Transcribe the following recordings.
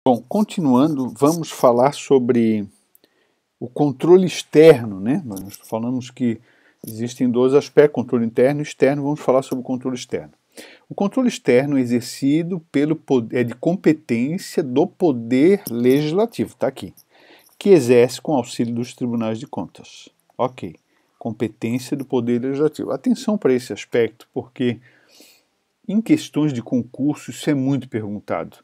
Bom, continuando, vamos falar sobre o controle externo, né? Nós falamos que existem dois aspectos, controle interno e externo, vamos falar sobre o controle externo. O controle externo é exercido pelo poder, é de competência do poder legislativo, está aqui, que exerce com auxílio dos tribunais de contas. Ok, competência do poder legislativo. Atenção para esse aspecto, porque em questões de concurso isso é muito perguntado.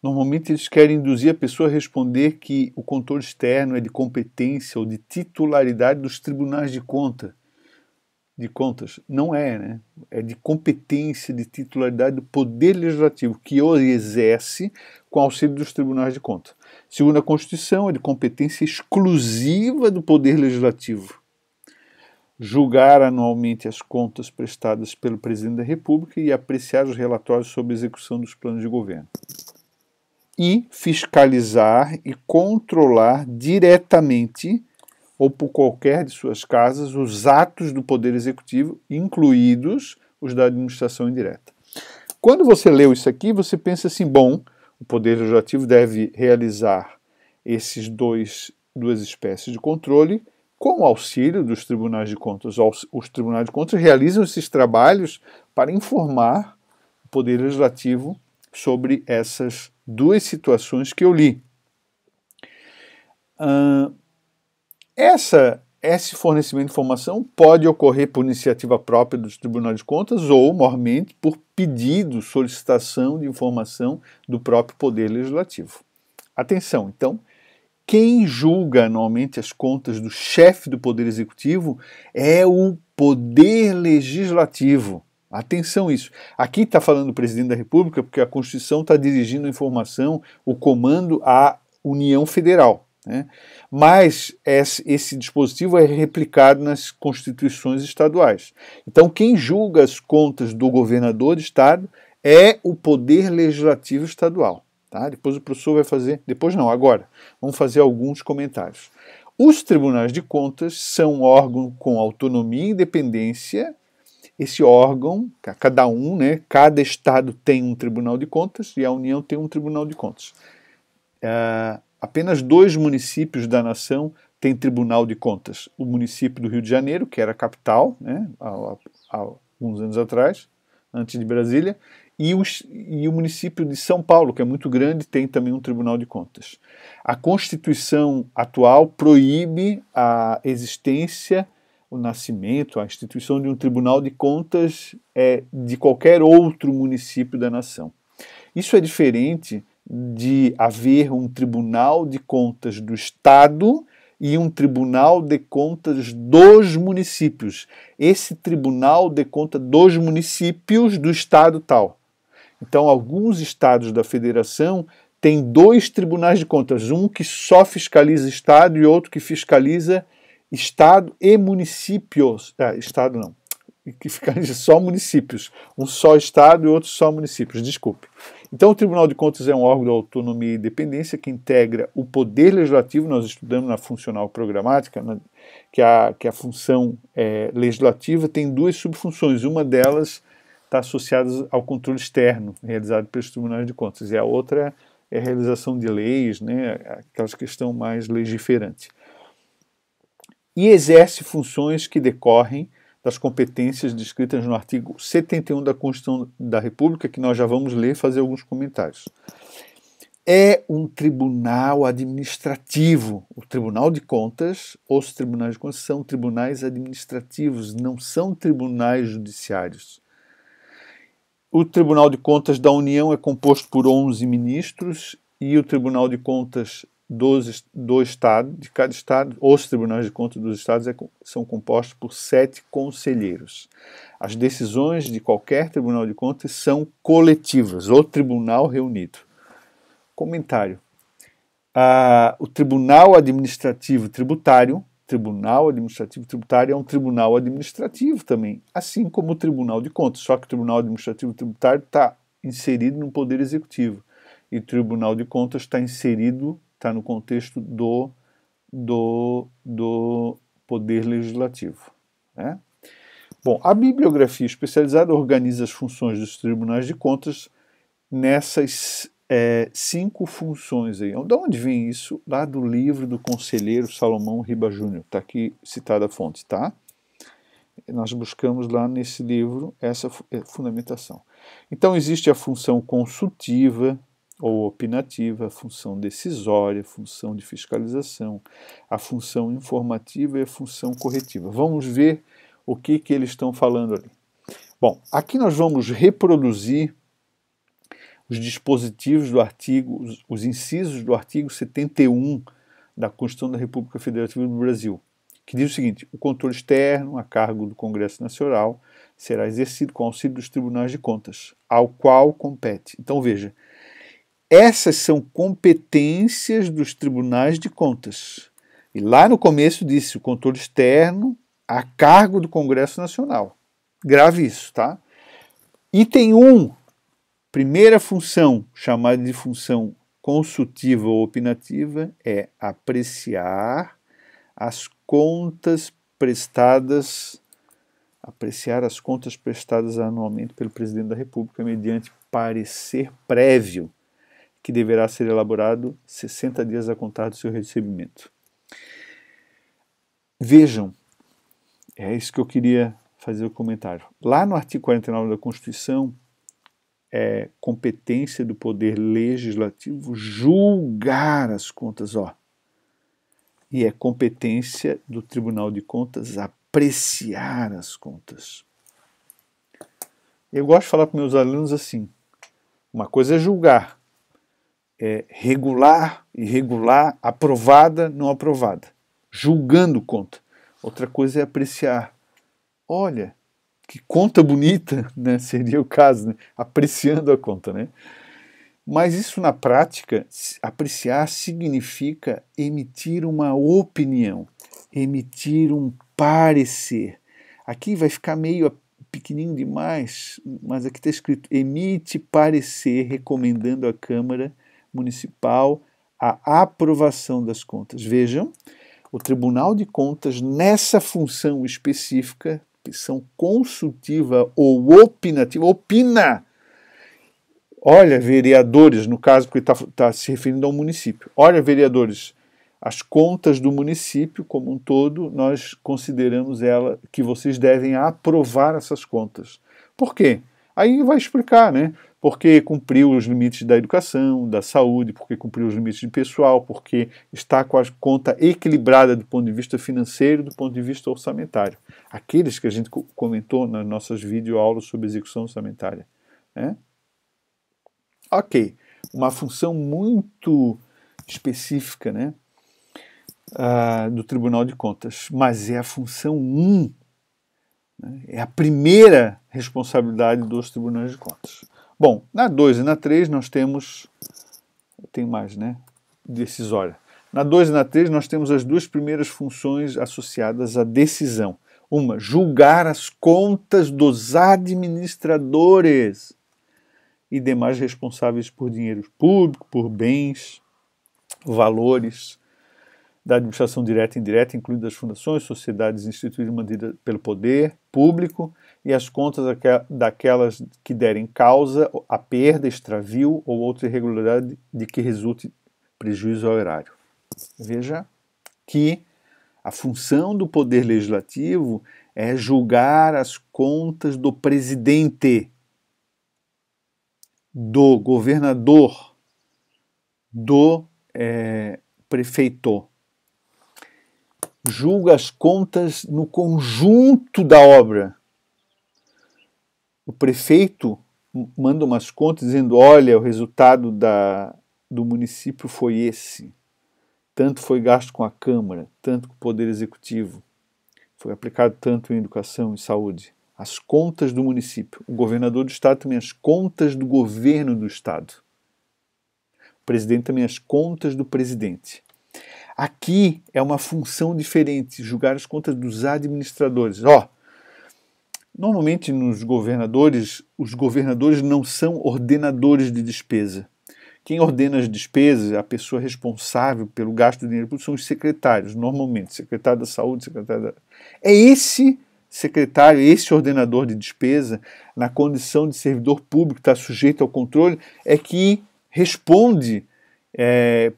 Normalmente eles querem induzir a pessoa a responder que o controle externo é de competência ou de titularidade dos tribunais de contas. Não é, né? É de competência, de titularidade do Poder Legislativo, que o exerce com auxílio dos tribunais de contas. Segundo a Constituição, é de competência exclusiva do Poder Legislativo julgar anualmente as contas prestadas pelo Presidente da República e apreciar os relatórios sobre a execução dos planos de governo. E fiscalizar e controlar diretamente ou por qualquer de suas casas os atos do Poder Executivo, incluídos os da administração indireta. Quando você leu isso aqui, você pensa assim, bom, o Poder Legislativo deve realizar esses duas espécies de controle com o auxílio dos tribunais de contas. Os tribunais de contas realizam esses trabalhos para informar o Poder Legislativo sobre essas duas situações que eu li. Esse fornecimento de informação pode ocorrer por iniciativa própria dos tribunais de contas ou, maiormente, por pedido, solicitação de informação do próprio Poder Legislativo. Atenção, então, quem julga anualmente as contas do chefe do Poder Executivo é o Poder Legislativo. Atenção isso. Aqui está falando do Presidente da República porque a Constituição está dirigindo a informação, o comando à União Federal. Né? Mas esse dispositivo é replicado nas constituições estaduais. Então, quem julga as contas do governador de estado é o Poder Legislativo Estadual. Tá? Depois o professor vai fazer, depois não, agora, vamos fazer alguns comentários. Os tribunais de contas são um órgão com autonomia e independência. Esse órgão, cada um, né, cada estado tem um tribunal de contas e a União tem um tribunal de contas. Apenas 2 municípios da nação têm tribunal de contas. O município do Rio de Janeiro, que era a capital, né, há alguns anos atrás, antes de Brasília, e o município de São Paulo, que é muito grande, tem também um tribunal de contas. A Constituição atual proíbe a existência, o nascimento, a instituição de um tribunal de contas de qualquer outro município da nação. Isso é diferente de haver um tribunal de contas do Estado e um tribunal de contas dos municípios. Esse tribunal de contas dos municípios do Estado tal. Então, alguns estados da federação têm 2 tribunais de contas, um que só fiscaliza Estado e outro que fiscaliza Estado e municípios. Estado não, que fiscaliza só municípios. Um só Estado e outro só municípios, desculpe. Então, o Tribunal de Contas é um órgão de autonomia e independência que integra o Poder Legislativo. Nós estudamos na funcional programática, que a função legislativa tem 2 subfunções. Uma delas está associada ao controle externo, realizado pelos Tribunais de Contas, e a outra é a realização de leis, né, aquelas questões mais legiferantes. E exerce funções que decorrem das competências descritas no artigo 71 da Constituição da República, que nós já vamos ler e fazer alguns comentários. É um tribunal administrativo. O Tribunal de Contas, os tribunais de contas, são tribunais administrativos, não são tribunais judiciários. O Tribunal de Contas da União é composto por 11 ministros e o Tribunal de Contas do Estado, de cada Estado, os Tribunais de Contas dos Estados são compostos por 7 conselheiros. As decisões de qualquer Tribunal de Contas são coletivas, o Tribunal reunido. Comentário. O Tribunal Administrativo Tributário é um tribunal administrativo também, assim como o Tribunal de Contas, só que o Tribunal Administrativo Tributário está inserido no Poder Executivo e o Tribunal de Contas está no contexto do Poder Legislativo. Né? Bom, a bibliografia especializada organiza as funções dos tribunais de contas nessas 5 funções aí. De onde vem isso? Lá do livro do conselheiro Salomão Riba Júnior. Está aqui citada a fonte, tá? Nós buscamos lá nesse livro essa fundamentação. Então existe a função consultiva ou opinativa, a função decisória, a função de fiscalização, a função informativa e a função corretiva. Vamos ver o que eles estão falando ali. Bom, aqui nós vamos reproduzir os dispositivos do artigo, os incisos do artigo 71 da Constituição da República Federativa do Brasil, que diz o seguinte: o controle externo, a cargo do Congresso Nacional, será exercido com auxílio dos tribunais de contas, ao qual compete. Então veja, essas são competências dos tribunais de contas. E lá no começo disse o controle externo, a cargo do Congresso Nacional. Grave isso, tá? Item 1, primeira função, chamada de função consultiva ou opinativa, é apreciar as contas prestadas anualmente pelo Presidente da República mediante parecer prévio, que deverá ser elaborado 60 dias a contar do seu recebimento. Vejam, é isso que eu queria fazer o comentário. Lá no artigo 49 da Constituição, é competência do Poder Legislativo julgar as contas, ó. E é competência do Tribunal de Contas apreciar as contas. Eu gosto de falar para meus alunos assim: uma coisa é julgar, é regular, irregular, aprovada, não aprovada, julgando conta. Outra coisa é apreciar. Olha, que conta bonita, né? Seria o caso, né? Apreciando a conta, né? Mas isso na prática, apreciar significa emitir uma opinião, emitir um parecer. Aqui vai ficar meio pequenininho demais, mas aqui está escrito: emite parecer recomendando à Câmara Municipal a aprovação das contas. Vejam, o Tribunal de Contas, nessa função específica, são consultiva ou opinativa, opina. Olha, vereadores, no caso, porque está se referindo ao município. Olha, vereadores, as contas do município como um todo, nós consideramos que vocês devem aprovar essas contas. Por quê? Aí vai explicar, né? Porque cumpriu os limites da educação, da saúde, porque cumpriu os limites de pessoal, porque está com a conta equilibrada do ponto de vista financeiro, do ponto de vista orçamentário. Aqueles que a gente comentou nas nossas videoaulas sobre execução orçamentária, né? Ok, uma função muito específica, né, do Tribunal de Contas, mas é a função 1, né, é a primeira responsabilidade dos Tribunais de Contas. Bom, na 2 e na 3 nós temos, tem mais, né, decisória. Na 2 e na 3 nós temos as duas primeiras funções associadas à decisão. Uma, julgar as contas dos administradores e demais responsáveis por dinheiro público, por bens, valores da administração direta e indireta, incluindo as fundações, sociedades instituídas e mantidas pelo poder público, e as contas daquelas que derem causa a perda, extravio ou outra irregularidade de que resulte prejuízo ao erário. Veja que a função do Poder Legislativo é julgar as contas do presidente, do governador, do prefeito. Julga as contas no conjunto da obra. O prefeito manda umas contas dizendo: olha, o resultado do município foi esse. Tanto foi gasto com a Câmara, tanto com o Poder Executivo. Foi aplicado tanto em educação e saúde. As contas do município. O governador do estado também as contas do governo do estado. O presidente também as contas do presidente. Aqui é uma função diferente, julgar as contas dos administradores. Normalmente os governadores não são ordenadores de despesa. Quem ordena as despesas, a pessoa responsável pelo gasto do dinheiro público, são os secretários, normalmente, secretário da saúde, secretário da... É esse secretário, esse ordenador de despesa, na condição de servidor público, está sujeito ao controle, é que responde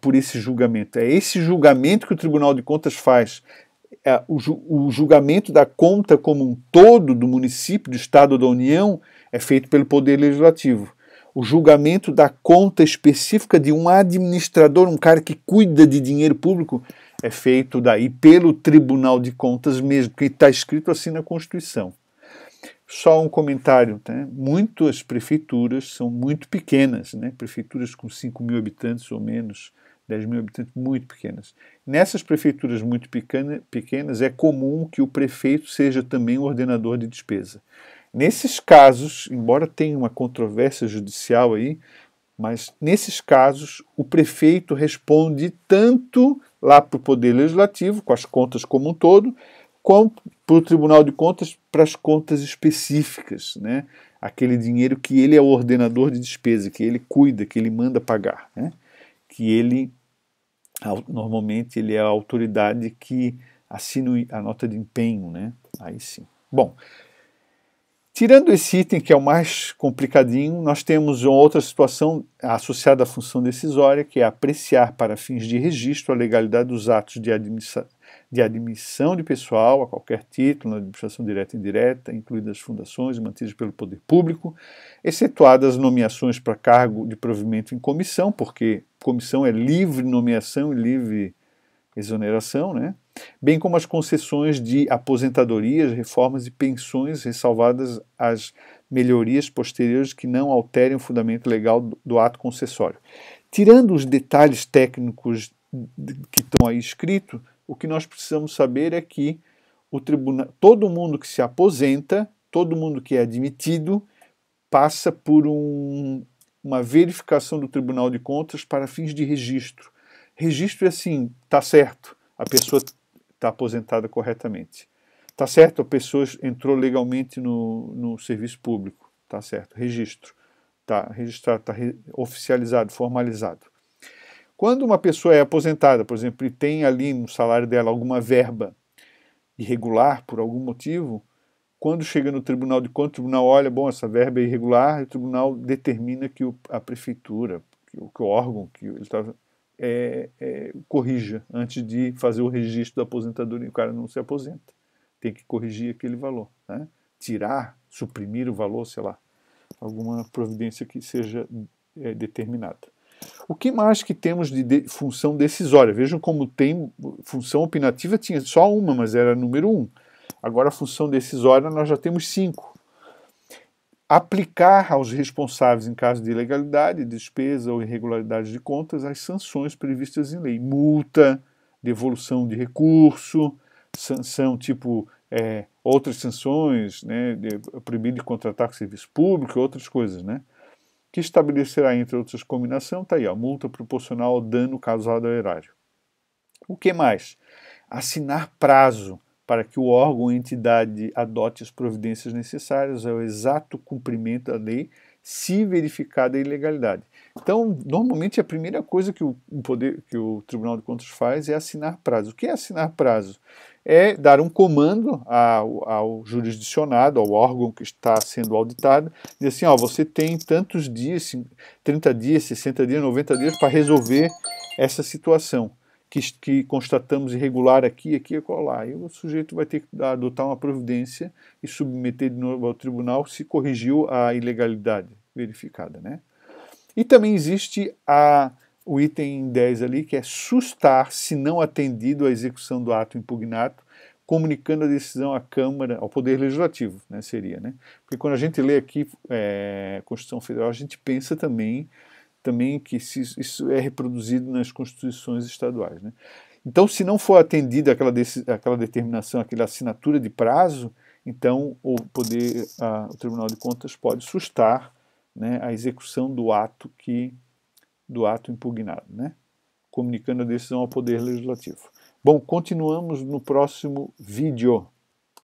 por esse julgamento. É esse julgamento que o Tribunal de Contas faz. O julgamento da conta como um todo do município, do Estado ou da União é feito pelo Poder Legislativo. O julgamento da conta específica de um administrador, um cara que cuida de dinheiro público, é feito daí pelo Tribunal de Contas mesmo, que está escrito assim na Constituição. Só um comentário, né? Muitas prefeituras são muito pequenas, né? Prefeituras com 5 mil habitantes ou menos, 10 mil habitantes, muito pequenas. Nessas prefeituras muito pequenas, é comum que o prefeito seja também o ordenador de despesa. Nesses casos, embora tenha uma controvérsia judicial aí, mas nesses casos o prefeito responde tanto lá para o Poder Legislativo, com as contas como um todo, como para o Tribunal de Contas, para as contas específicas, né? Aquele dinheiro que ele é o ordenador de despesa, que ele cuida, que ele manda pagar, né? Que ele, normalmente, ele é a autoridade que assina a nota de empenho, né? Aí sim. Bom, tirando esse item que é o mais complicadinho, nós temos uma outra situação associada à função decisória, que é apreciar para fins de registro a legalidade dos atos de admissão de pessoal a qualquer título na administração direta e indireta, incluídas as fundações mantidas pelo poder público, excetuadas nomeações para cargo de provimento em comissão, porque comissão é livre nomeação e livre exoneração, né? Bem como as concessões de aposentadorias, reformas e pensões, ressalvadas as melhorias posteriores que não alterem o fundamento legal do ato concessório. Tirando os detalhes técnicos que estão aí escritos, o que nós precisamos saber é que o tribunal, todo mundo que se aposenta, todo mundo que é admitido, passa por uma verificação do Tribunal de Contas para fins de registro. Registro é assim, está certo, a pessoa está aposentada corretamente. Está certo, a pessoa entrou legalmente no serviço público. Está certo, registro. Está registrado, está oficializado, formalizado. Quando uma pessoa é aposentada, por exemplo, e tem ali no salário dela alguma verba irregular por algum motivo, quando chega no Tribunal de Contas, o tribunal olha, bom, essa verba é irregular, e o tribunal determina que a prefeitura, que o órgão que ele está corrija antes de fazer o registro da aposentadoria. O cara não se aposenta, tem que corrigir aquele valor, né? Tirar, suprimir o valor, sei lá, alguma providência que seja determinada. O que mais que temos de função decisória? Vejam como tem função opinativa, tinha só uma, mas era número 1. Agora a função decisória nós já temos 5. Aplicar aos responsáveis em caso de ilegalidade, despesa ou irregularidade de contas as sanções previstas em lei. Multa, devolução de recurso, sanção tipo outras sanções, né, proibido de contratar com serviço público, outras coisas, né? Que estabelecerá, entre outras combinações, está aí, ó, multa proporcional ao dano causado ao erário. O que mais? Assinar prazo para que o órgão ou entidade adote as providências necessárias ao exato cumprimento da lei, se verificada a ilegalidade. Então, normalmente a primeira coisa que o Tribunal de Contas faz é assinar prazo. O que é assinar prazo? É dar um comando ao jurisdicionado, ao órgão que está sendo auditado, dizer assim, ó, você tem tantos dias, 30 dias, 60 dias, 90 dias para resolver essa situação que constatamos irregular aqui e acolá. E o sujeito vai ter que adotar uma providência e submeter de novo ao tribunal se corrigiu a ilegalidade verificada, né? E também existe o item 10 ali, que é sustar, se não atendido à execução do ato impugnado, comunicando a decisão à Câmara, ao Poder Legislativo, né, seria, né? Porque quando a gente lê aqui Constituição Federal, a gente pensa também que isso é reproduzido nas constituições estaduais, né? Então, se não for atendida aquela determinação, aquela assinatura de prazo, então o Tribunal de Contas pode sustar, né, a execução do ato impugnado, né, comunicando a decisão ao Poder Legislativo. Bom, continuamos no próximo vídeo.